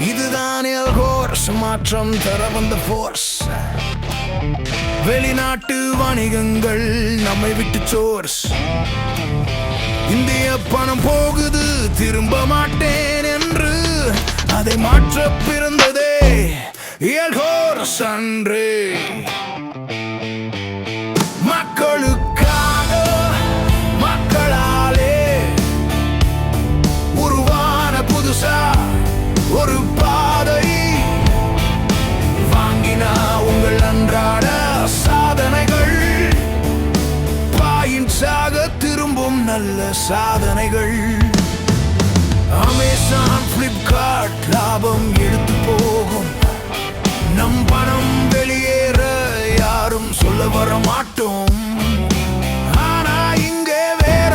இதுதான் எல்கோர்ஸ் மாற்றம் தர வந்த ஃபோர்ஸ். வெளிநாட்டு வணிகங்கள் நம்மை விட்டு சோர்ஸ். இந்திய பணம் போகுது திரும்ப மாட்டேன் என்று அதை மாற்ற பிறந்ததே எல்கோர்ஸ் அன்று. மக்களுக்காக மக்களாலே உருவான புதுசா ஒரு பாதை. வாங்கினா உங்கள் அன்றாட சாதனைகள் பாயிண்ட்ஸாக திரும்பும் நல்ல சாதனைகள். அமேசான், பிளிப்கார்ட் லாபம் எடுத்து போகும். நம் பணம் வெளியேற யாரும் சொல்ல வர மாட்டோம். ஆனா இங்கே வேற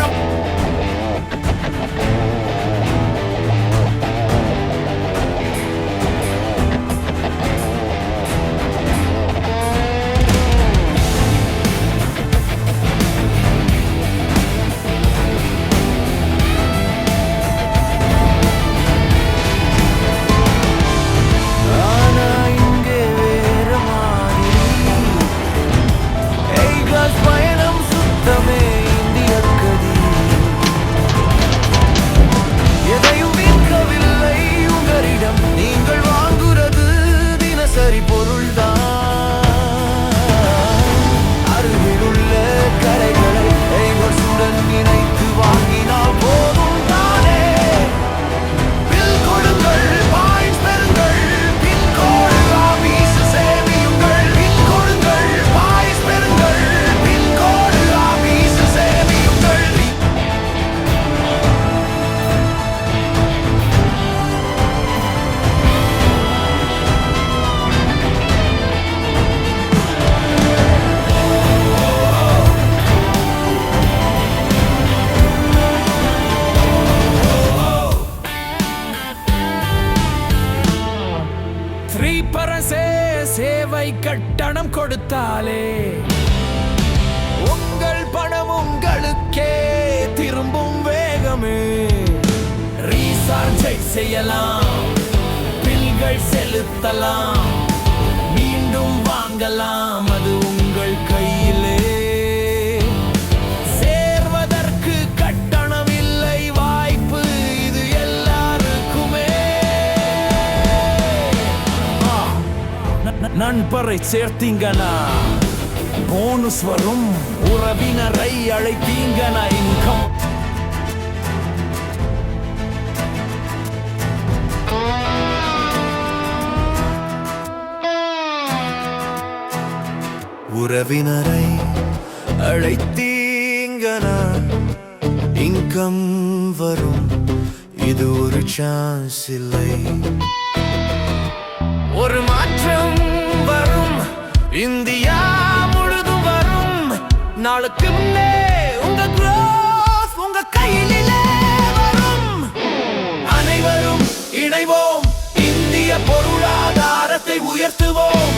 சேவை கட்டணம் கொடுத்தாலே உங்கள் பணம் உங்களுக்கே திரும்பும் வேகமே. ரீசார்ஜை செய்யலாம், பில்கள் செலுத்தலாம், மீண்டும் வாங்கலாம், அது உங்கள் கையிலே. சேர்வதற்கு கட்டணம் இல்லை, வாய்ப்பு இது எல்லாருக்குமே. நண்பரை சேர்த்தீங்கனா போனஸ் வரும், உறவினரை அழைத்தீங்கனா இன்கம். உறவினரை அழைத்தீங்கனா இன்கம் வரும், இது ஒரு சான்ஸ் இல்லை. ஒரு மாற்றம் வரும், இந்தியா முழுதும் வரும். நாளுக்கு முன்னே உங்க growth உங்க கையிலே வரும். அனைவரும் இணைவோம், இந்திய பொருளாதாரத்தை உயர்த்துவோம்.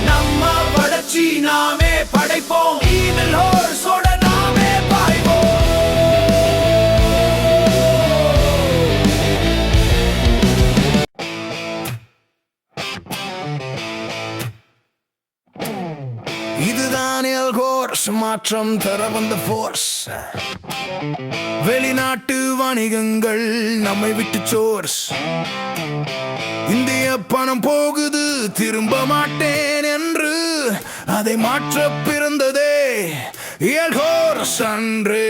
நம்ம வளர்ச்சி நாமே படைப்போம், ஈவலோர்ஸோட நாமே பாய்வோம். இதுதான் எல்கோர்ஸ் மாற்றம் தர வந்த ஃபோர்ஸ். வெளிநாட்டு வணிகங்கள் நம்மை விட்டு சோர்ஸ். இந்திய பணம் போகுது திரும்ப மாட்டேன் என்று அதை மாற்ற பிறந்ததே எல்கோர்ஸ் அன்று.